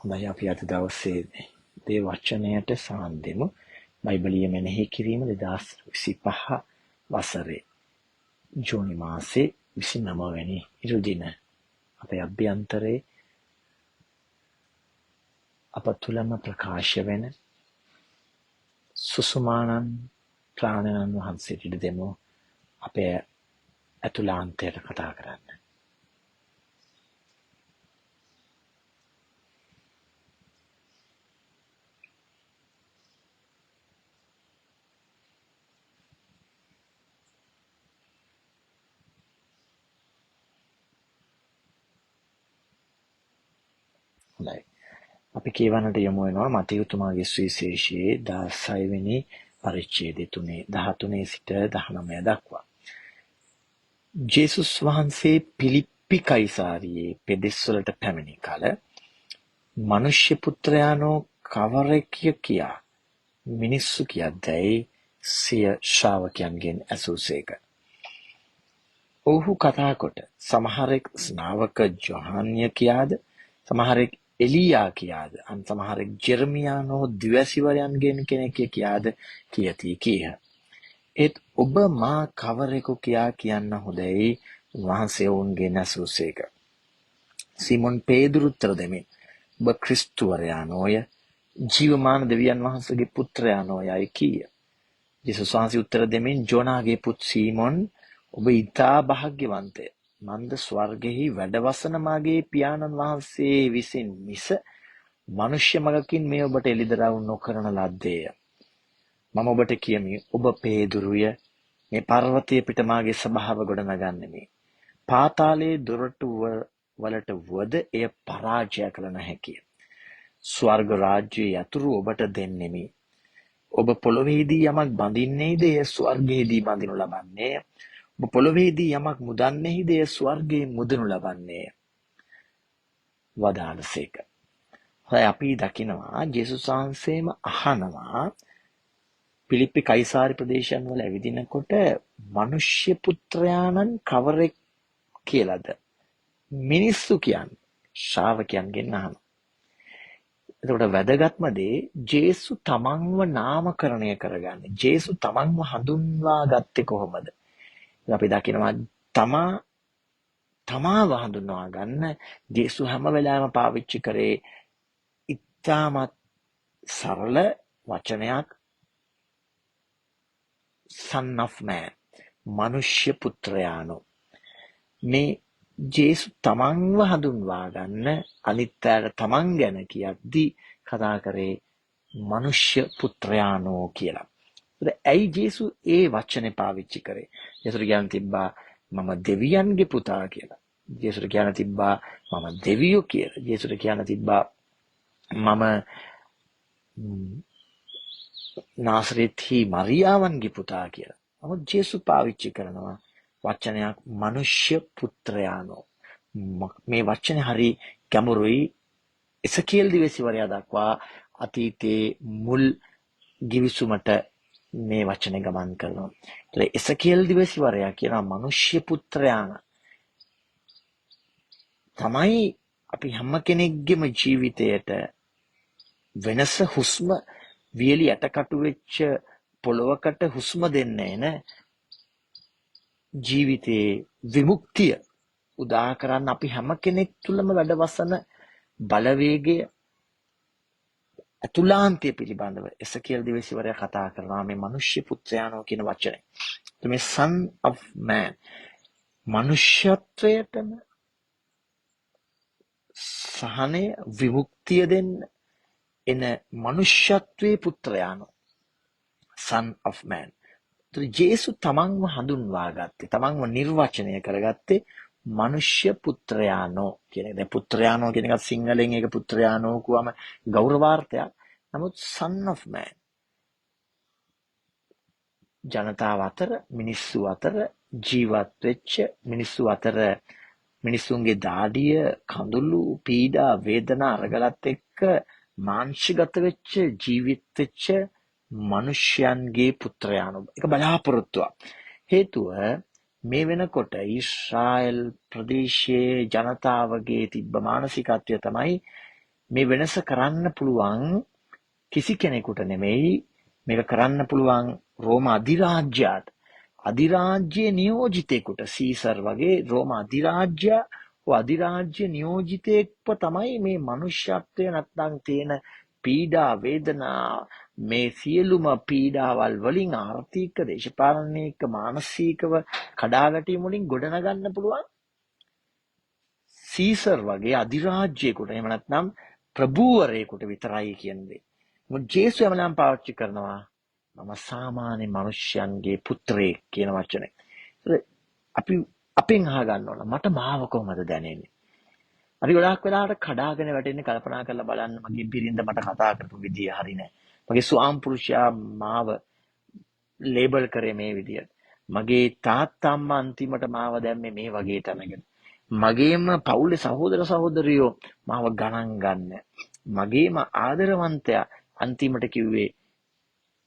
හොඳයි අපි අද දවසේ දේ වචනයට සාන් දෙමු. බයිබලීය මෙනෙහි කිරීම 2025 වසරේ ජූනි මාසේ 29 වෙනි ඉරුදින අපේ අභ්‍යන්තරයේ අප තුළම ප්‍රකාශ වෙන සුසුමානන් ප්‍රාණයන් වහන්සේට ඉඩ දෙමු අපේ ඇතුළාන්තයට කතා කරන්න. හොඳයි. අපි කියවන්නට යමු වෙනවා මතීයු තුමාගේ සුවිශේෂයේ 16 වෙනි පරිච්ඡේදය 13 සිට 19 දක්වා. ජේසුස් වහන්සේ පිලිප්පි කයිසාරියේ පෙදෙස්වලට පැමිණි කල මනුෂ්‍ය පුත්‍රයාණෝ කවරෙක්ය කියා මිනිස්සු කියද්දැයි සිය ශ්‍රාවකයන්ගෙන් ඇසූසේක. ඔවුහු කතා කොට සමහරෙක් ස්නාවක යොහන්ය කියාද, සමහරෙක් එලියා කියාද, අන් සමහරෙක් ජෙරමියානෝ දිවැසිවරයන්ගෙන් කෙනෙක්ය කියාද කියති කීහ. ඒත් ඔබ මා කවරෙකු කියා කියන්න හොඳයි වහන්සේ ඔවුන්ගෙන් ඇසූසේක. සීමොන් පේදුරු උත්තර දෙමින් ඔබ ක්‍රිස්තුවරයානෝය, ජීවමාන දෙවියන් වහන්සේගේ පුත්‍රයානෝයයි කීය. ජේසුස් වහන්සේ උත්තර දෙමින් ජෝනාගේ පුත් සීමොන් ඔබ ඉතා භාග්‍යවන්තය. මන්ද ස්වර්ගෙහි වැඩවසන මාගේ පියාණන් වහන්සේ විසින් මිස මනුෂ්‍ය මගකින් මේ ඔබට එළිදරව් නොකරන ලද්දේය. මම ඔබට කියමි ඔබ පේදුරුය, මේ පර්වතය පිට මාගේ සභාව ගොඩනගන්නෙමි. පාතාලයේ දොරටු වලට වුවද එය පරාජය කළ නොහැකිය. ස්වර්ග රාජ්‍යයේ යතුරු ඔබට දෙන්නෙමි. ඔබ පොළොවේදී යමක් බඳින්නේද එය ස්වර්ගයේදී බඳිනු ලබන්නේය. ඔබ පොළොවේදී යමක් මුදන්නේද එය ස්වර්ගයේ මුදනු ලබන්නේය. වදාළසේක. හොඳයි අපි දකිනවා ජේසුස් වහන්සේම අහනවා පිලිප්පි කයිසාරි ප්‍රදේශයන් වල ඇවිදිනකොට මනුෂ්‍ය පුත්‍රයාණන් කවරෙක් කියලාද මිනිස්සු කියන්නේ ශ්‍රාවකයන්ගෙන් අහනවා. එතකොට වැදගත්ම දේ ජේසු තමන්ව නාමකරණය කරගන්නේ. ජේසු තමන්ව හඳුන්වා ගත්තේ කොහොමද? අපි දකිනවා තමාව හඳුන්වා ගන්න ජේසු හැම වෙලාවෙම පාවිච්චි කරේ ඉතාමත් සරල වචනයක්, son of man, මනුෂ්‍ය පුත්‍රයාණෝ. මේ ජේසු තමන්ව හඳුන්වා ගන්න අනිත් අයට තමන් ගැන කියද්දී කතා කරේ මනුෂ්‍ය පුත්‍රයාණෝ කියලා. ඇයි ජේසු ඒ වචනේ පාවිච්චි කරේ? ජේසුට කියන්න තිබ්බා මම දෙවියන්ගේ පුතා කියලා. ජේසුට කියන්න තිබ්බා මම දෙවියෝ කියලා. ජේසුට කියන්න තිබ්බා මම නාසරෙත්හි මරියාවන්ගේ පුතා කියලා. නමුත් ජේසු පාවිච්චි කරනවා වචනයක් මනුෂ්‍ය පුත්‍රයාණෝ. මේ වචනේ හරි ගැඹුරුයි. එසකියල් දිවසිවරයා දක්වා අතීතයේ මුල් ගිවිසුමට මේ වචනේ ගමන් කරනවා. ඒත් එසකියල් දිවසිවරයා කියනවා මනුෂ්‍ය පුත්‍රයාණ තමයි අපි හැම කෙනෙක්ගේම ජීවිතයට වෙනස. හුස්ම වියලි යටකටු වෙච්ච පොළොවකට හුස්ම දෙන්නේ නැ ජීවිතයේ විමුක්තිය උදා කරන්න අපි හැම කෙනෙක් තුළම වැඩවසන බලවේගය අතුලාන්තය පිළිබඳව එසකියල් දිවසිවරයා කතා කරනවා මේ මනුෂ්‍ය පුත්‍රයාණෝ කියන වචනේ. මේ son of man මනුෂ්‍යත්වයටම සහනය විමුක්තිය දෙන්න එන මනුෂ්‍යත්වයේ පුත්‍රයාණෝ, son of man. ජේසු තමන්ව හඳුන්වා ගත්තේ, තමන්ව නිර්වචනය කරගත්තේ මනුෂ්‍ය පුත්‍රයාණෝ කියන එක. දැන් පුත්‍රයාණෝ කියන එක සිංහලෙන් ඒක පුත්‍රයාණෝ කියවම ගෞරවාර්ථයක්. නමුත් son of man ජනතාව අතර, මිනිස්සු අතර ජීවත් වෙච්ච, මිනිස්සු අතර මිනිසුන්ගේ දාඩිය, කඳුළු, පීඩා, වේදනා අරගලත් එක්ක මාංශගත වෙච්ච, ජීවිත වෙච්ච මනුෂ්‍යයන්ගේ පුත්‍රයාණෝ. ඒක බලාපොරොත්තුවක්. හේතුව මේ වෙනකොට ඊශ්‍රායල් ප්‍රදේශයේ ජනතාවගේ තිබ්බ මානසිකත්වය තමයි මේ වෙනස කරන්න පුළුවන් කිසි කෙනෙකුට නෙමෙයි. මේක කරන්න පුළුවන් රෝම අධිරාජ්‍යයට. අධිරාජ්‍ය නියෝජිතයෙකුට සීසර් වගේ රෝම අධිරාජ්‍ය නියෝජිතයෙක්ව තමයි මේ මනුෂ්‍යත්වය නැත්තම් තියෙන පීඩා වේදනා මේ සියලුම පීඩාවල් වලින් ආර්ථික දේශපාලනික මානසිකව කඩාවැටීම් වලින් ගොඩනගන්න පුළුවන් සීසර් වගේ අධිරාජ්‍යයකට එහෙම නැත්නම් ප්‍රභූවරයෙකුට විතරයි කියන්නේ. මොකද ජේසුස් යමනම් පාවිච්චි කරනවා මම සාමාන්‍ය මිනිස්යන්ගේ පුත්‍රයෙක් කියන වචනේ. අපි අපෙන් අහගන්න ඕන මට මාව කොහොමද දැනෙන්නේ? අපි ගොඩාක් වෙලාවට කඩාගෙන වැටෙන්නේ කල්පනා කරලා බලන්න මගේ බිරිඳ මට කතා කරපු විදිය හරි නෑ. මගේ ස්වාම පුරුෂයා මාව ලේබල් කරේ මේ විදියට. මගේ තාත්තා අම්මා අන්තිමට මාව දැම්මේ මේ වගේ තැනකට. මගේම පවුලේ සහෝදර සහෝදරියෝ මාව ගණන් ගන්න. මගේම ආදරවන්තයා අන්තිමට කිව්වේ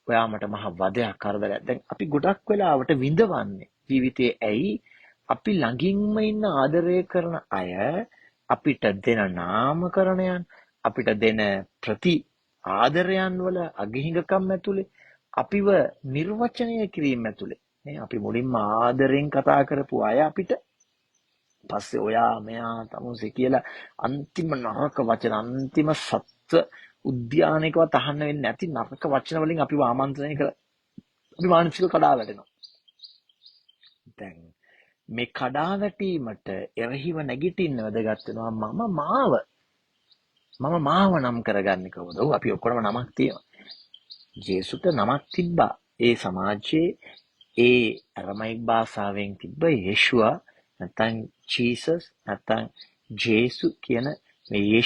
ඔයා මට මහ වදයක් කරදරයක්. දැන් අපි ගොඩක් වෙලාවට විඳවන්නේ ජීවිතේ ඇයි අපි ළඟින්ම ඉන්න ආදරය කරන අය අපිට දෙන නාමකරණයන් අපිට දෙන ප්‍රති ආදරයන් වල අගහිඟකම් ඇතුලේ අපිව නිර්වචනය කිරීම ඇතුලේ නේ අපි මුලින්ම ආදරෙන් කතා කරපු අය අපිට පස්සේ ඔයා මෙයා තමුසේ කියලා අන්තිම නරක වචන අන්තිම සත්ත්ව උද්‍යානයකවත් අහන්න වෙන්නේ නැති නරක වචන වලින් අපිව ආමන්ත්‍රණය කරලා අපි මානසික කඩා වැටෙනවා. දැන් මේ කඩා වැටීමට එරෙහිව නැගිටින්න වැදගත් වෙනවා මම මාව නම් කරගන්නේ කොහොමද? ඔව් අපි ඔක්කොම නමක් තියෙනවා. ජේසුට නමක් තිබ්බා. ඒ සමාජයේ ඒ අරමයික් භාෂාවෙන් තිබ්බ යේෂුවා නැත්නම් ජීසස් නැත්නම් ජේසු කියන මේ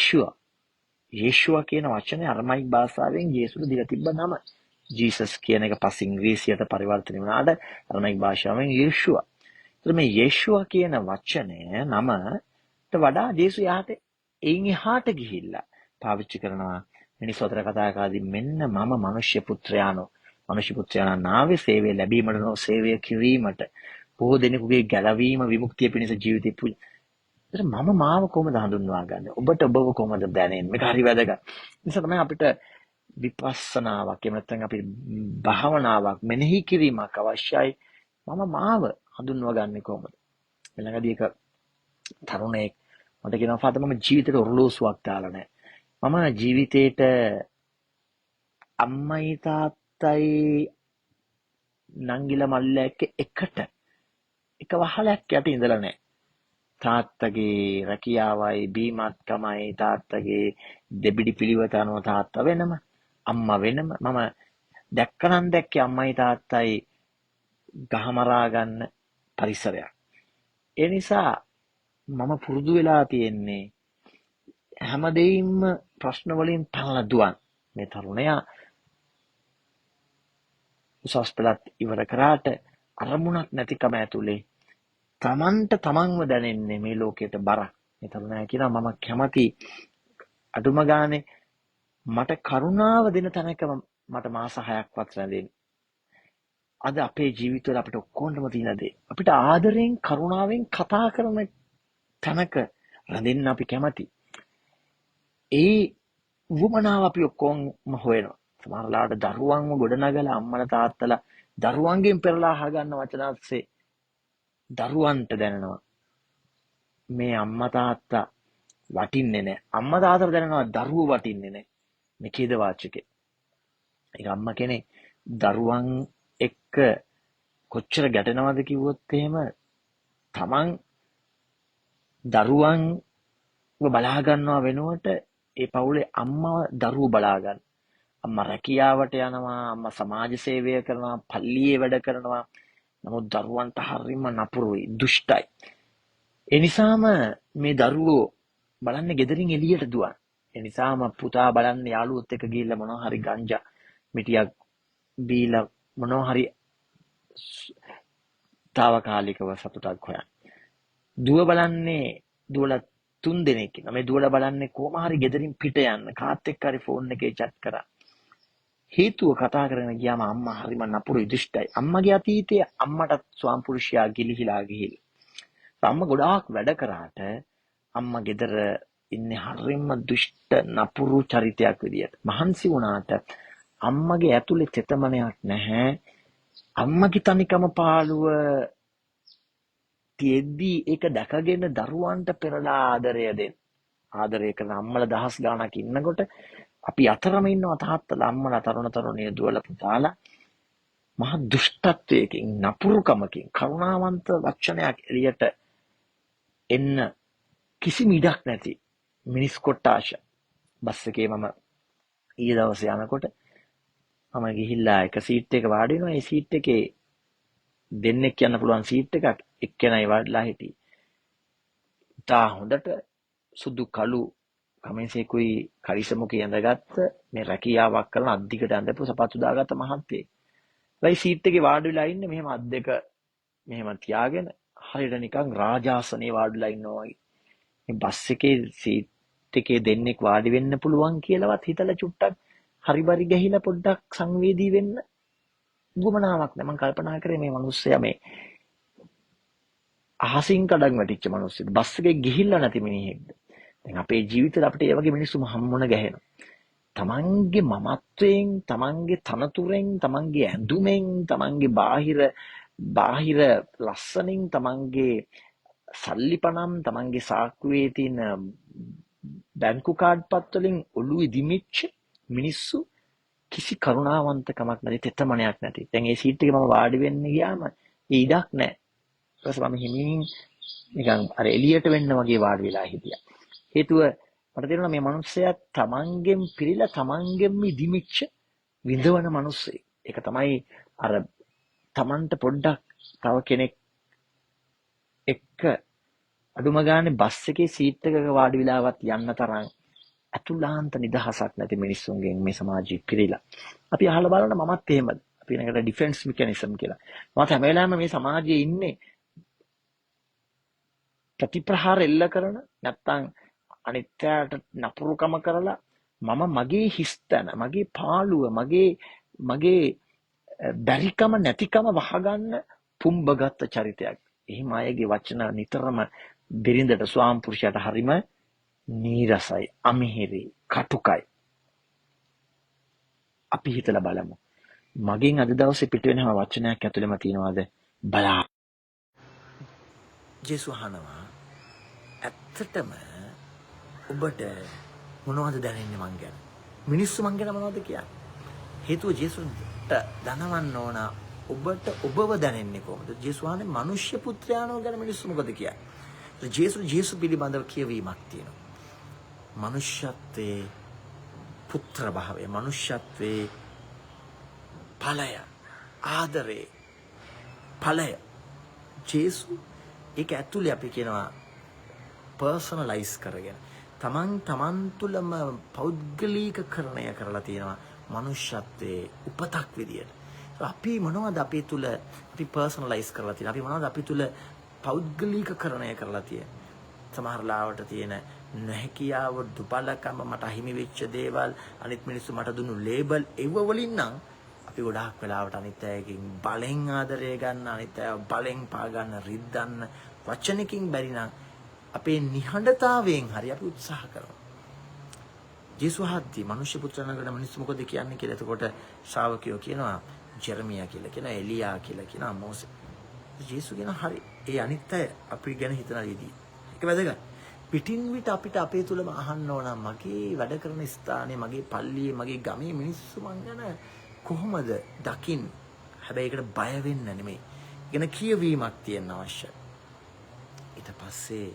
යේෂුවා කියන වචනේ අරමයික් භාෂාවෙන් ජේසුට දීලා තිබ්බ නම. ජීසස් කියන එක පස්සේ ඉංග්‍රීසියට පරිවර්තනය වුණාට අරමයික් භාෂාවෙන් යේෂුවා. ඒත් මේ යේෂුවා කියන වචනය නමට වඩා ජේසු එයින් එහාට ගිහිල්ලා පාවිච්චි කරනවා මිනිස්සු අතර කතා කරද්දී මෙන්න මම මනුෂ්‍ය පුත්‍රයාණන් නාවේ සේවය ලැබීමට නො සේවය කිරීමට බොහෝ දෙනෙකුගේ ගැලවීම විමුක්තිය පිණිස ජීවිතේ පුජ මම මාව කොහොමද හඳුන්වා ගන්න? ඔබට ඔබව කොහොමද දැනෙන්නේ? මේක හරි වැදගත්. නිසා තමයි අපිට විපස්සනාවක් එහෙම නැත්නම් අපි භාවනාවක් මෙනෙහි කිරීමක් අවශ්‍යයි. මම මාව හඳුන්වා ගන්නේ කොහොමද? ළඟදී එක තරුණයෙක් මට කියනවා ෆාදර් මම ජීවිතේට ඔරලෝසුවක් දාලා නැහැ. මම ජීවිතේට අම්මයි තාත්තයි නංගිලා මල්ලිලා එක්ක එක වහලක් යට ඉඳලා නැහැ. තාත්තගේ රැකියාවයි බීමත්කමයි තාත්තගේ දෙබිඩි පිළිවෙත අනුව තාත්තා වෙනම අම්මා වෙනම මම දැක්කේ අම්මයි තාත්තයි ගහමරා ගන්න පරිසරයක්. ඒ නිසා මම පුරුදු වෙලා තියෙන්නේ හැමදේම ප්‍රශ්න වලින් පැනලා දුවන්. මේ තරුණයා උසස් පෙළත් ඉවර කරාට අරමුණක් නැතිකම ඇතුලේ තමන්ව දැනෙන්නේ මේ ලෝකයට බරක්. මේ තරුණයා කියනවා මම කැමති අඩුම ගානේ මට කරුණාව දෙන තැනක මට මාස 6ක්වත් රැඳෙන්න. අද අපේ ජීවිතවල අපිට ඔක්කොටම තියෙන දේ. අපිට ආදරෙන් කරුණාවෙන් කතා කරන තැනක රැඳෙන්න අපි කැමති. ඒ වුමනාව අපි ඔක්කොම හොයනවා. සමහර ලාට දරුවන්ව ගොඩනගලා අම්මලා තාත්තලා දරුවන්ගෙන් පෙරලා අහගන්න වචනස්සේ දරුවන්ට දැනෙනවා මේ අම්මා තාත්තා වටින්නේ නැහැ. අම්මා තාත්තට දැනෙනවා දරුවෝ වටින්නේ නැහැ. මේ කේද වාචකේ. ඒක අම්මා කෙනෙක් දරුවන් එක්ක කොච්චර ගැටෙනවද කිව්වොත් එහෙම තමන් දරුවන්ව බලා ගන්නවා වෙනුවට ඒ පවුලේ අම්මා දරුවෝ බලා ගන්න. අම්මා රැකියාවට යනවා, අම්මා සමාජ සේවය කරනවා, පල්ලියේ වැඩ කරනවා. නමුත් දරුවන්ට හරිම නපුරුයි, දුෂ්ටයි. ඒ නිසාම මේ දරුවෝ බලන්නේ ගෙදරින් එළියට දුවන්. ඒ නිසාම පුතා බලන්නේ යාළුවොත් එක්ක ගිහිල්ලා මොනවා හරි ගංජා මිටියක් බීලා මොනවා හරි తాවකාලිකව සතුටක් හොයන. දුව බලන්නේ දුවලා 3 දෙනෙක් ඉන්නවා. මේ දුවලා බලන්නේ කොහොම හරි ගෙදරින් පිට යන්න. කාත් එක්ක හරි ෆෝන් එකේ chat කරා. හේතුව කතා කරගෙන ගියාම අම්මා හරිම නපුරු දුෂ්ටයි. අම්මගේ අතීතයේ අම්මටත් ස්වාම පුරුෂයා ගිලිහිලා ගිහිල්ලා. අම්මා ගොඩාක් වැඩ කරාට අම්මා ගෙදර ඉන්නේ හරිම දුෂ්ට නපුරු චරිතයක් විදියට. මහන්සි වුණාට අම්මගේ ඇතුලේ තෙතමනයක් නැහැ. අම්මගේ තනිකම පාළුව තියෙද්දි ඒක දැකගෙන දරුවන්ට පෙරලා ආදරය දෙන්න. ආදරය කරන අම්මලා දහස් ගාණක් ඉන්නකොට අපි අතරම ඉන්නවා තාත්තලා අම්මලා තරුණ තරුණිය දුවලා පුතාලා මහ දුෂ්ටත්වයකින් නපුරුකමකින් කරුණාවන්ත වචනයක් එළියට එන්න කිසිම ඉඩක් නැති මිනිස් කොට්ටාශ. බස් එකේ මම ඊයේ දවසේ යනකොට මම ගිහිල්ලා එක සීට් එක වාඩි වෙනවා. ඒ සීට් එකේ දෙන්නෙක් යන්න පුළුවන් සීට් එකක් එක්කෙනයි වාඩිලා හිටියේ. තා හොඳට සුදු කළු කමෙන්සේකුයි කරිසමුකේ ඇඳගත්ත මේ රැකියාවක් කරන අද්දිකට ඇඳපු සපත්තු දාගත්ත මහත්තයෙක්. ලයි සීට් එකේ වාඩි වෙලා ඉන්නේ මෙහෙම අත් දෙක මෙහෙම තියාගෙන හරියට නිකන් රාජාසනේ වාඩිලා ඉන්නවා වගේ. මේ බස් එකේ සීට් එකේ දෙන්නෙක් වාඩි වෙන්න පුළුවන් කියලාවත් හිතලා චුට්ටක් හරිබරි ගහිලා පොඩ්ඩක් සංවේදී වෙන්න උවමනාවක් නැහැ. මම කල්පනා කරේ මේ මිනිස්සයා මේ අහසින් කඩන් වැටිච්ච මිනිස්සෙක්. බස් එකේ ගිහිල්ලා නැති මිනිහෙක්ද? දැන් අපේ ජීවිතේ අපිට ඒ වගේ මිනිස්සු හම්බුන ගහනවා. තමන්ගේ මමත්වයෙන්, තමන්ගේ තනතුරෙන්, තමන්ගේ ඇඳුමෙන්, තමන්ගේ බාහිර ලස්සනින්, තමන්ගේ සල්ලිපනම්, තමන්ගේ සාක්කුවේ තියෙන බැංකු කාඩ් පත් වලින් ඔළුවේ දිමිච්ච මිනිස්සු කිසි කරුණාවන්තකමක් නැති තෙතමනයක් නැති. දැන් ඒ සීට් එකේ මම වාඩි වෙන්න ගියාම ඒ ඉඩක් නැහැ. ඊට පස්සේ මම හිමින් නිකන් අර එළියට වෙන්න වගේ වාඩි වෙලා හිටියා. හේතුව මට තේරුණා මේ මිනිස්සයා තමන්ගෙන් පිළිලා තමන්ගෙන්ම ඉදිමිච්ච විඳවන මිනිස්සෙක්. ඒක තමයි අර තමන්ට පොඩ්ඩක් තව කෙනෙක් එක්ක අඩුම ගානේ බස් එකේ සීට් එකක වාඩි වෙලාවත් යන්න තරම් අතුලාන්ත නිදහසක් නැති මිනිස්සුන්ගෙන් මේ සමාජය පිරීලා. අපි අහලා බලන්න මමත් එහෙමද. අපි නේද ඩිෆෙන්ස් මෙකැනිසම් කියලා. මම හැම වෙලාවෙම මේ සමාජයේ ඉන්නේ ප්‍රතිප්‍රහාර එල්ල කරන නැත්තම් අනිත්‍යයට නපුරුකම කරලා මම මගේ හිස්තන මගේ පාළුව මගේ බැරිකම නැතිකම වහගන්න පුම්බගත් චරිතයක්. එහෙම අයගේ වචන නිතරම බිරිඳට ස්වාම පුරුෂයාට හරිම නීරසයි, අමිහිරි, කටුකයි. අපි හිතලා බලමු. මගෙන් අද දවසේ පිට වෙන හැම වචනයක් ඇතුළෙම තියෙනවද බලා. ජේසුස් අහනවා ඇත්තටම ඔබට මොනවද දැනෙන්නේ මං ගැන? මිනිස්සු මං ගැන මොනවද කියන්නේ? හේතුව ජේසුස්ට දනවන්න ඕන ඔබට ඔබව දැනෙන්නේ කොහොමද? ජේසුස් අහන්නේ මිනිස්ය පුත්‍රයාණෝ ගැන මිනිස්සු මොකද කියන්නේ? ජේසුස් පිළිබඳව කියවීමක් තියෙනවා. මනුෂ්‍යත්වයේ පුත්‍ර භාවය, මනුෂ්‍යත්වයේ ඵලය, ආදරේ ඵලය. ජේසුස් ඒක ඇතුලේ අපි කියනවා පර්සනලයිස් කරගෙන තමන් තුළම පෞද්ගලිකකරණය කරලා තියෙනවා මනුෂ්‍යත්වයේ උපතක් විදියට. අපි මොනවද අපේ තුල අපි පර්සනලයිස් කරලා තියෙන්නේ? අපි මොනවද අපි තුල පෞද්ගලිකකරණය කරලා තියෙන්නේ? සමහර ලාවට තියෙන නැහැකියාව, දුබලකම, මට අහිමි වෙච්ච දේවල්, අනිත් මිනිස්සු මට දුන්නු ලේබල් ඒව වලින් නම් අපි ගොඩාක් වෙලාවට අනිත් අයගෙන් බලෙන් ආදරය ගන්න, අනිත් අයව බලෙන් පා ගන්න, රිද්දන්න, වචනකින් බැරි නම් අපේ නිහඬතාවයෙන් හරි අපි උත්සාහ කරනවා. ජේසුස් හද්දි මනුෂ්‍ය පුත්‍රයන්ගට මිනිස්සු මොකද කියන්නේ කියලා. එතකොට ශ්‍රාවකයෝ කියනවා ජෙරමියා කියලා කියනවා, එලියා කියලා කියනවා, මෝසෙස්. ජේසුස් කියනවා හරි. ඒ අනිත් අය අපි ගැන හිතන විදිහ. ඒක වැදගත්. පිටින් විට අපිට අපේ තුලම අහන්න ඕන මගේ වැඩ කරන ස්ථානයේ, මගේ පල්ලියේ, මගේ ගමේ මිනිස්සු මං ගැන කොහොමද දකින්? හැබැයි ඒකට බය වෙන්න නෙමෙයි. ඉගෙන කියවීමක් තියෙන්න අවශ්‍යයි. ඊට පස්සේ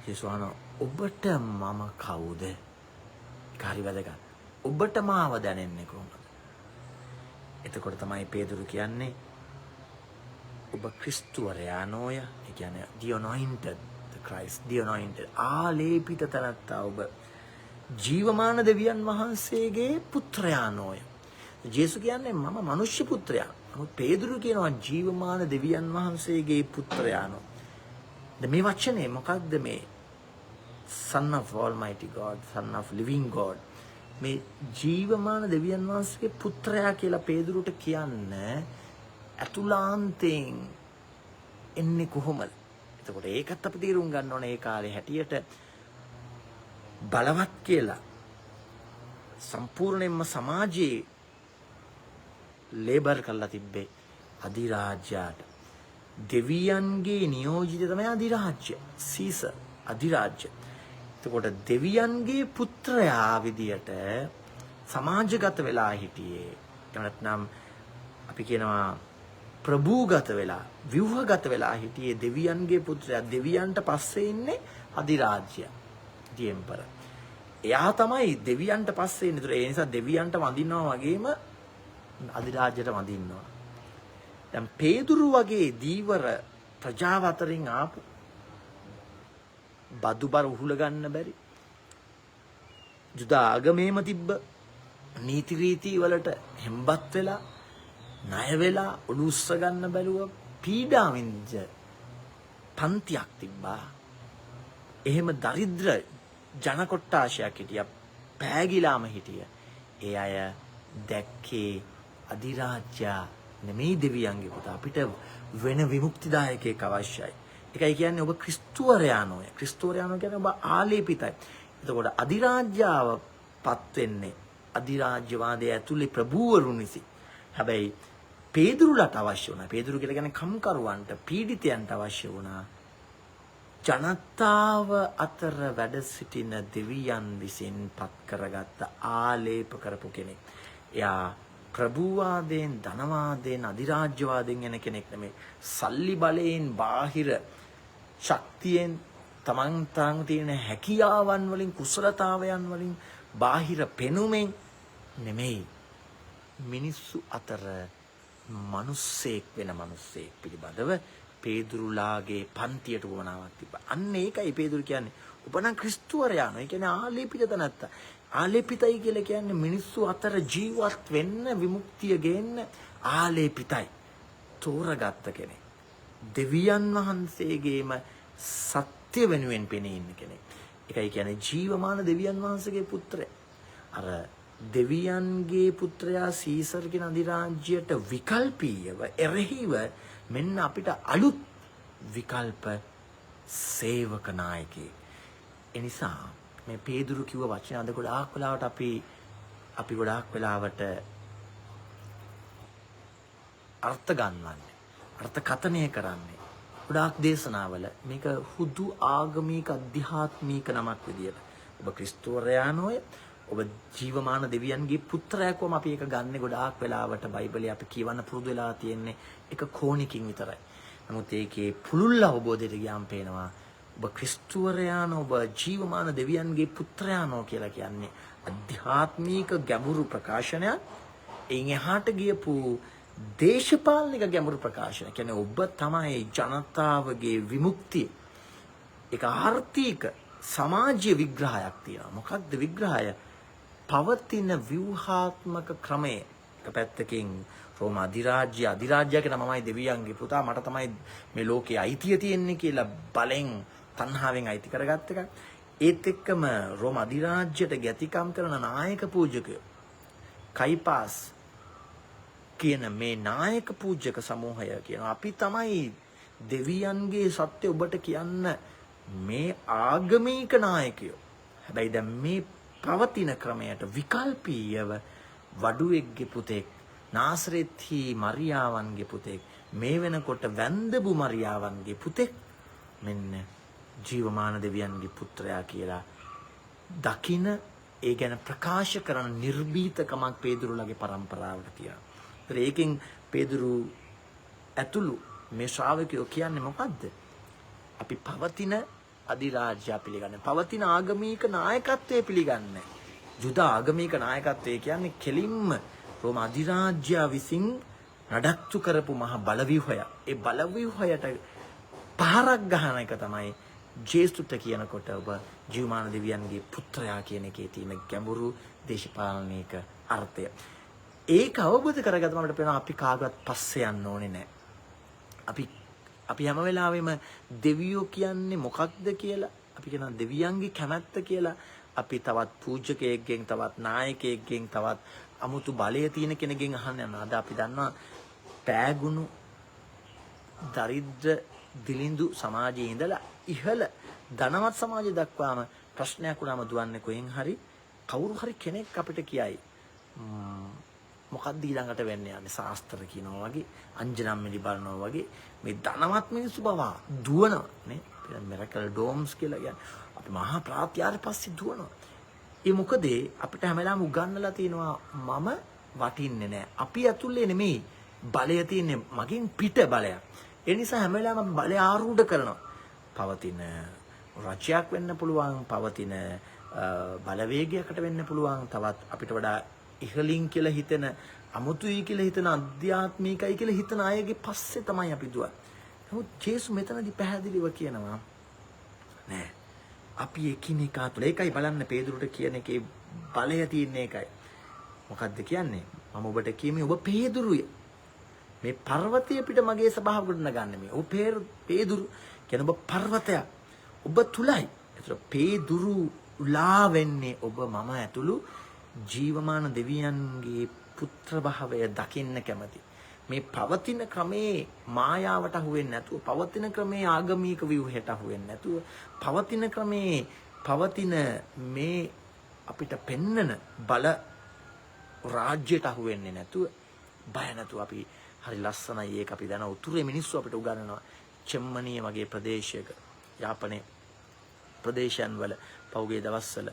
ජේසුස් අහනවා ඔබට මම කවුද? ඒක හරි වැදගත්. ඔබට මාව දැනෙන්නේ කොහොමද? එතකොට තමයි පේදුරු කියන්නේ ඔබ ක්‍රිස්තුවරයා නෝය. ඒ කියන්නේ the anointed, the Christ, the anointed. ආලේපිත තනත්තා ඔබ ජීවමාන දෙවියන් වහන්සේගේ පුත්‍රයා නෝය. ජේසුස් කියන්නේ මම මනුෂ්‍ය පුත්‍රයා. නමුත් පේදුරු කියනවා ජීවමාන දෙවියන් වහන්සේගේ පුත්‍රයා නෝ. මේ වචනේ මොකක්ද මේ? Son of Almighty God, Son of Living God. මේ ජීවමාන දෙවියන් වහන්සේගේ පුත්‍රයා කියලා පේදුරුට කියන්නේ අතුලාන්තයෙන් එන්නේ කොහොමද? එතකොට ඒකත් අපි තීරුම් ගන්න ඕනේ ඒ කාලේ හැටියට බලවත් කියලා සම්පූර්ණයෙන්ම සමාජයේ ලේබර් කරලා තිබ්බේ අධිරාජ්‍යයට. දෙවියන්ගේ නියෝජිතය තමයි අධිරාජ්‍ය. සීසර් අධිරාජ්‍ය. එතකොට දෙවියන්ගේ පුත්‍රයා විදියට සමාජගත වෙලා හිටියේ. එහෙම නැත්නම් අපි කියනවා ප්‍රභූගත වෙලා, ව්‍යුහගත වෙලා හිටියේ දෙවියන්ගේ පුත්‍රයා. දෙවියන්ට පස්සේ ඉන්නේ අධිරාජ්‍ය. the emperor. එයා තමයි දෙවියන්ට පස්සේ ඉන්නේ. ඒ නිසා දෙවියන්ට වඳිනවා වගේම අධිරාජ්‍යයට වඳිනවා. දැන් පේදුරු වගේ දීවර ප්‍රජාව අතරින් ආපු බදුබර උහුල ගන්න බැරි ජුදා ආගමේම තිබ්බ නීති රීති වලට හෙම්බත් වෙලා ණය වෙලා උඩුස්ස ගන්න බැලුව පීඩාවෙන්ද පන්තියක් තිබ්බා. එහෙම දරිද්‍ර ජන කොට්ටාශයක් හිටියා. පෑගිලාම හිටිය. ඒ අය දැක්කේ අධිරාජ්‍ය නෙමෙයි දෙවියන්ගේ පුතා. අපිට වෙන විමුක්තිදායකයෙක් අවශ්‍යයි. ඒකයි කියන්නේ ඔබ ක්‍රිස්තුවරයානෝය. ක්‍රිස්තුවරයානෝ කියන්නේ ඔබ ආලේපිතයි. එතකොට අධිරාජ්‍යව පත් වෙන්නේ අධිරාජ්‍යවාදයේ ඇතුලේ ප්‍රභූවරු නිසි. හැබැයි පේදුරුලට අවශ්‍ය වුණා. පේදුරු කියලා කියන්නේ කම්කරුවන්ට, පීඩිතයන්ට අවශ්‍ය වුණා. ජනතාව අතර වැඩ සිටින දෙවියන් විසින් පත් කරගත්ත ආලේප කරපු කෙනෙක්. එයා ප්‍රභූවාදයෙන්, ධනවාදයෙන්, අධිරාජ්‍යවාදයෙන් එන කෙනෙක් නෙමෙයි. සල්ලි බලයෙන්, බාහිර ශක්තියෙන්, තමන් තියෙන හැකියාවන් වලින්, කුසලතාවයන් වලින්, බාහිර පෙනුමෙන් නෙමෙයි. මිනිස්සු අතර මිනිස්සෙක් වෙන මිනිස්සෙක් පිළිබඳව පේදුරුලාගේ පන්තියට වමනාවක් තිබ්බා. අන්න ඒකයි පේදුරු කියන්නේ. ඔබ නම් ක්‍රිස්තුවරයානෝ. ඒ කියන්නේ ආලේපිත තනත්තා. ආලේපිතයි කියලා කියන්නේ මිනිස්සු අතර ජීවත් වෙන්න, විමුක්තිය ගේන්න ආලේපිතයි. තෝරගත්ත කෙනෙක්. දෙවියන් වහන්සේගේම සත්‍ය වෙනුවෙන් පෙනී ඉන්න කෙනෙක්. ඒකයි කියන්නේ ජීවමාන දෙවියන් වහන්සේගේ පුත්‍රය. අර දෙවියන්ගේ පුත්‍රයා සීසර් කියන අධිරාජ්‍යයට විකල්පීයව එරෙහිව මෙන්න අපිට අලුත් විකල්ප සේවක නායකයෙක්. එනිසා මේ පේදුරු කිව්ව වචන අද ගොඩාක් වෙලාවට අපි ගොඩාක් වෙලාවට අර්ථ ගන්නවන්නේ. අර්ථ කතනය කරන්නේ. ගොඩාක් දේශනාවල මේක හුදු ආගමික අධ්‍යාත්මික නමක් විදියට. ඔබ ක්‍රිස්තුවරයානෝය. ඔබ ජීවමාන දෙවියන්ගේ පුත්‍රයෙක් වම අපි ඒක ගන්න ගොඩාක් වෙලාවට බයිබලයේ අපි කියවන්න පුරුදු වෙලා තියෙන්නේ එක කෝණකින් විතරයි. නමුත් ඒකේ පුළුල් අවබෝධයට ගියාම පේනවා ඔබ ක්‍රිස්තුවරයානෝ, ඔබ ජීවමාන දෙවියන්ගේ පුත්‍රයානෝ කියලා කියන්නේ අධ්‍යාත්මික ගැඹුරු ප්‍රකාශනයක්. එයින් එහාට ගියපු දේශපාලනික ගැඹුරු ප්‍රකාශන. කියන්නේ ඔබ තමයි ජනතාවගේ විමුක්තිය. ඒක ආර්ථික සමාජීය විග්‍රහයක් තියෙනවා. මොකක්ද විග්‍රහය? පවතින ව්‍යුහාත්මක ක්‍රමය. එක පැත්තකින් රෝම අධිරාජ්‍ය කියන මමයි දෙවියන්ගේ පුතා, මට තමයි මේ ලෝකේ අයිතිය තියෙන්නේ කියලා බලෙන් තණ්හාවෙන් අයිති කරගත්ත එක. ඒත් එක්කම රෝම අධිරාජ්‍යයට ගැතිකම් කරන නායක පූජකයෝ කයිපාස් කියන මේ නායක පූජක සමූහය කියනවා අපි තමයි දෙවියන්ගේ සත්‍ය ඔබට කියන්න මේ ආගමික නායකයෝ. හැබැයි දැන් මේ පවතින ක්‍රමයට විකල්පීයව වඩුවෙක්ගේ පුතෙක්, නාසරෙත්හි මරියාවන්ගේ පුතෙක්, මේ වෙනකොට වැන්දබු මරියාවන්ගේ පුතෙක් මෙන්න ජීවමාන දෙවියන්ගේ පුත්‍රයා කියලා දකින, ඒ ගැන ප්‍රකාශ කරන නිර්භීතකමක් පේදුරුලගේ පරම්පරාවට තියෙනවා. ඒකෙන් පේදුරු ඇතුළු මේ ශ්‍රාවකයෝ කියන්නේ මොකද්ද? අපි පවතින අධිරාජ්‍ය පිළිගන්නේ, පවතින ආගමික නායකත්වයේ පිළිගන්නේ. ජුදා ආගමික නායකත්වය කියන්නේ කෙලින්ම රෝම අධිරාජ්‍ය විසින් නඩත්තු කරපු මහ බලව්‍යුහය. ඒ බලව්‍යුහයට පහරක් ගහන එක තමයි ජේසුට කියනකොට ඔබ ජීවමාන දෙවියන්ගේ පුත්‍රයා කියන එකේ තියෙන ගැඹුරු දේශපාලනික අර්ථය. ඒක අවබෝධ කරගත්තම අපිට පේනවා අපි කාගවත් පස්සේ යන්න ඕනේ නැහැ. අපි හැම වෙලාවෙම දෙවියෝ කියන්නේ මොකක්ද කියලා, අපි කියනවා දෙවියන්ගේ කැමැත්ත කියලා. අපි තවත් පූජකයෙක්ගෙන්, තවත් නායකයෙක්ගෙන්, තවත් අමුතු බලය තියෙන කෙනෙක්ගෙන් අහන්න යනවා. අද අපි දන්නවා පෑගුණු දරිද්‍ර දිලිඳු සමාජයේ ඉඳලා ඉහළ ධනවත් සමාජය දක්වාම ප්‍රශ්නයක් වුණාම දුවන්නේ කොහෙන් හරි කවුරු හරි කෙනෙක් අපිට කියයි මොකක්ද ඊළඟට වෙන්න යන්නේ ශාස්ත්‍ර කියනවා වගේ අංජනම් මිලි බලනවා වගේ මේ ධනවත් මිනිස්සු බව දුවනවා නේ මිරකල් ඩෝම්ස් කියලා කියන්නේ අපි මහා ප්‍රාත්‍යාරය පස්සේ දුවනවා ඒ මොකද අපිට හැම වෙලාවෙම උගන්වලා තියෙනවා මම වටින්නේ නැහැ අපි ඇතුලේ නෙමෙයි බලය තියෙන්නේ මගෙන් පිට බලයක් ඒ නිසා හැම වෙලාවෙම බලය ආරූඪ කරනවා පවතින රජයක් වෙන්න පුළුවන් පවතින බලවේගයකට වෙන්න පුළුවන් තවත් අපිට වඩා ඉහළින් කියලා හිතෙන අමුතුයි කියලා හිතන අධ්‍යාත්මිකයි කියලා හිතන අයගේ පස්සේ තමයි අපි දුවන්නේ. නමුත් ජේසුස් මෙතනදී පැහැදිලිව කියනවා නෑ අපි එකිනෙකා තුළ ඒකයි බලන්න පේදුරුට කියන එකේ බලය තියෙන එකයි. මොකද්ද කියන්නේ? මම ඔබට කියමි ඔබ පේදුරුය. මේ පර්වතය පිට මගේ සභාව ගොඩනගන්නේ මේ. ඔබ පේදුරු කියන ඔබ පර්වතයක්. ඔබ තුලයි. ඒතර පේදුරුලා වෙන්නේ ඔබ මම ඇතුළු ජීවමාන දෙවියන්ගේ පුත්‍ර භාවය දකින්න කැමති. මේ පවතින ක්‍රමේ මායාවට අහු වෙන්නේ නැතුව, පවතින ක්‍රමේ ආගමික ව්‍යුහයට අහු වෙන්නේ නැතුව, පවතින ක්‍රමේ පවතින මේ අපිට පෙන්නන බල රාජ්‍යයට අහු වෙන්නේ නැතුව, බය නැතුව අපි හරි ලස්සනයි ඒක අපි දන උතුරේ මිනිස්සු අපිට උගන්වනවා. චෙම්මනිය වගේ ප්‍රදේශයක යාපනයේ ප්‍රදේශයන් වල පෞගේ දවස්වල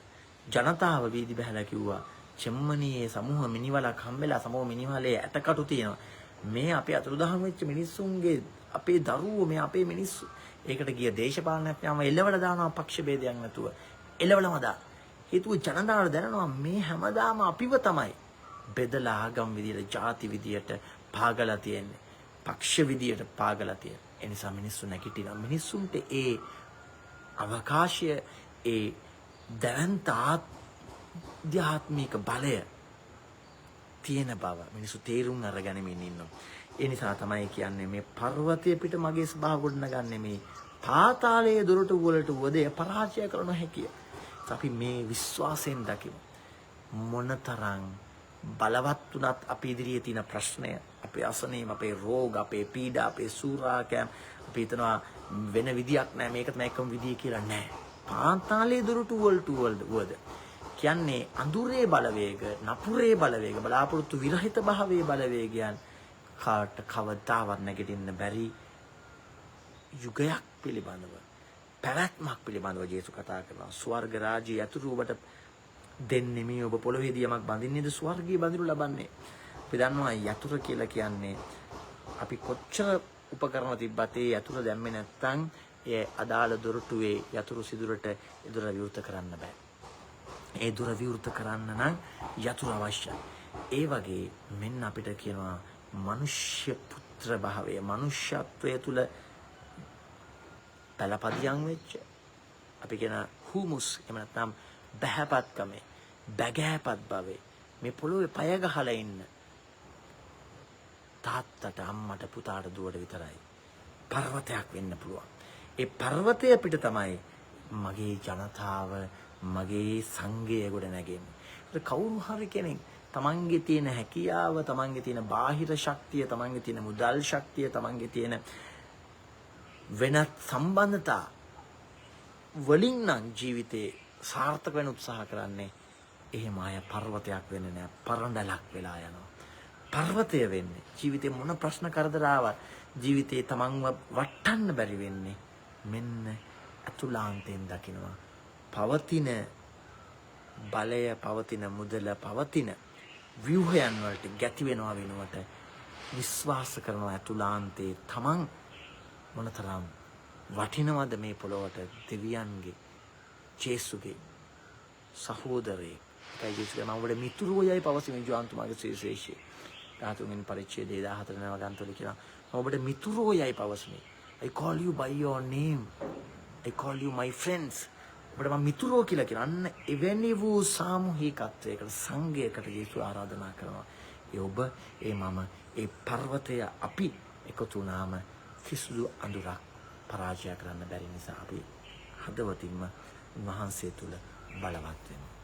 ජනතාව වීදි බහැලා කිව්වා චෙම්මනියේ සමූහ මිනිවලක් හම්බෙලා සමූහ මිනිවලේ ඇටකටු තියෙනවා. මේ අපේ අතුරුදහන් වෙච්ච මිනිස්සුන්ගේ අපේ දරුවෝ මේ අපේ මිනිස්සු. ඒකට ගිය දේශපාලනඥයන්ව එළවලා දානවා පක්ෂ ભેදයක් නැතුව. එළවලම දා. හේතුව ජනතාවට දැනනවා මේ හැමදාම අපිව තමයි බෙදලා ආගම් විදියට, ಜಾති විදියට පාගලා තියෙන්නේ. පක්ෂ විදියට පාගලා තියෙන්නේ. ඒ නිසා මිනිස්සු නැගිටිනවා. මිනිස්සුන්ට ඒ අවකාශය ඒ දැවැන්ත ආධ්‍යාත්මික බලය තියෙන බව මිනිස්සු තේරුම් අරගෙනමින් ඉන්නවා. ඒ නිසා තමයි කියන්නේ මේ පර්වතය පිට මගේ ස්වභාව ගොඩනගන්නේ මේ පාතාලයේ දොරටු වලට වදේ පරාජය කරන හැකිය. අපි මේ විශ්වාසයෙන් දකිමු. මොනතරම් බලවත් වුණත් අපි ඉදිරියේ තියෙන ප්‍රශ්නය, අපේ අසනීම, අපේ රෝග, අපේ පීඩා, අපේ සූරාකම් අපි හිතනවා වෙන විදියක් නැහැ මේක තමයි එකම විදිය කියලා නැහැ. පාතාලයේ දොරටු වලට වද කියන්නේ අඳුරේ බලවේග, නපුරේ බලවේග, බලාපොරොත්තු විරහිත භාවයේ බලවේගයන් කාට කවදාවත් නැගිටින්න බැරි යුගයක් පිළිබඳව, පැවැත්මක් පිළිබඳව ජේසුස් කතා කරනවා. ස්වර්ග රාජ්‍යය යතුරු ඔබට දෙන්නේ මේ ඔබ පොළොවේදී යමක් බඳින්නේද ස්වර්ගීය බඳිනු ලබන්නේ. අපි දන්නවා යතුරු කියලා කියන්නේ අපි කොච්චර උපකරණ තිබ්බත් ඒ යතුරු දැම්මේ නැත්නම් ඒ අදාළ දොරටුවේ යතුරු සිදුරට ඒ දොර විවෘත කරන්න බෑ. ඒ දොර විවෘත කරන්න නම් යතුරු අවශ්‍යයි. ඒ වගේ මෙන්න අපිට කියනවා මනුෂ්‍ය පුත්‍ර භාවය, මනුෂ්‍යත්වය තුල පළපදියම් වෙච්ච අපි කියන හුමුස් එහෙම නැත්නම් බහැපත්කමේ, බැගෑපත් භාවයේ මේ පොළොවේ පය ගහලා ඉන්න තාත්තට, අම්මට, පුතාට, දුවට විතරයි පර්වතයක් වෙන්න පුළුවන්. ඒ පර්වතය පිට තමයි මගේ ජනතාව, මගේ සංඝය ගොඩ නැගෙන්නේ. ඒක කවුරු හරි කෙනෙක් තමන්ගේ තියෙන හැකියාව, තමන්ගේ තියෙන බාහිර ශක්තිය, තමන්ගේ තියෙන මුදල් ශක්තිය, තමන්ගේ තියෙන වෙනත් සම්බන්ධතා වලින් නම් ජීවිතේ සාර්ථක වෙන්න උත්සාහ කරන්නේ. එහෙම අය පර්වතයක් වෙන්නේ නැහැ. පරණඩලක් වෙලා යනවා. පර්වතය වෙන්නේ ජීවිතේ මොන ප්‍රශ්න කරදර ආවත් ජීවිතේ තමන්ව වටන්න බැරි වෙන්නේ මෙන්න අතුලාන්තයෙන් දකිනවා. පවතින බලය, පවතින මුදල, පවතින ව්‍යුහයන් වලට ගැති වෙනවා වෙනුවට විශ්වාස කරනවා අතුලාන්තයේ තමන් මොනතරම් වටිනවද මේ පොළොවට දෙවියන්ගේ ජේසුගේ සහෝදරයෙක්. ඒකයි ජේසුගේ මම ඔබට මිතුරෝයයි පවසමින් ජෝහන් තුමාගේ සුවිශේෂය 13 පරිච්ඡේදයේ 14 වෙනි වගන්තුවල කියනවා මම ඔබට මිතුරෝයයි පවසමි. I call you by your name. I call you my friends. ඔබට මම මිතුරෝ කියලා කියන අන්න එවැනි වූ සාමූහිකත්වයකට, සංඝයකට ජේසුස් ආරාධනා කරනවා. ඒ ඔබ, ඒ මම, ඒ පර්වතය අපි එකතු වුණාම කිසිදු අඳුරක් පරාජය කරන්න බැරි නිසා අපි හදවතින්ම උන්වහන්සේ තුල බලවත් වෙනවා.